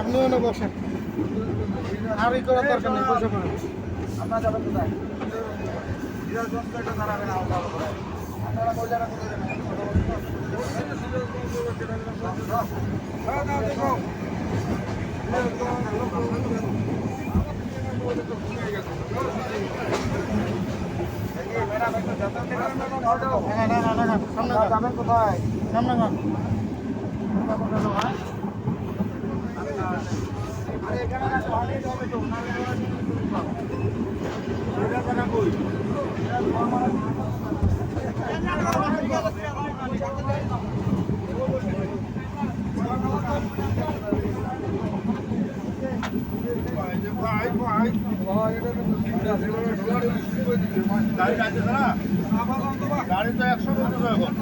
আপনিও না বসেন, আর ই করার দরকার নেই, বসে পড়েন। আপনারা যাবেন কোথায়? যাবেন কোথায়? সামনে যান। গাড়ি তো 100 চলতেছে এখন,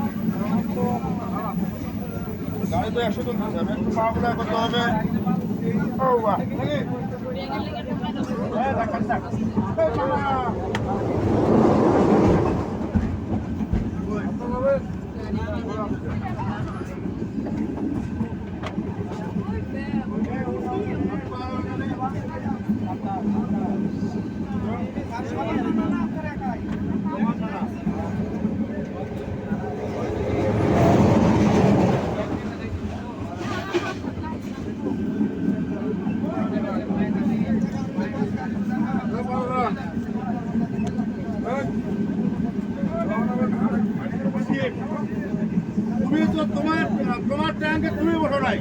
গাড়ি তো 100 চলতেছে, একটু পাওয়া করতে হবে। ও বাহ, তুমি তো তোমার ট্যাঙ্কে তুমি বসো নাই,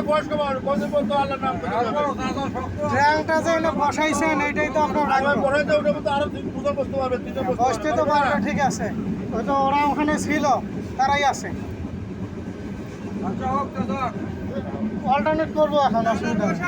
বয়স্ক ট্যাঙ্কটা যে বসাইছেন এটাই তো আপনার আরো বসতে পারবে, বসতে তো পারবে, ঠিক আছে। ওই তো ওরা ওখানে ছিল, তারাই আছে। অল্টারনেট করবো এখন, অসুবিধা নেই।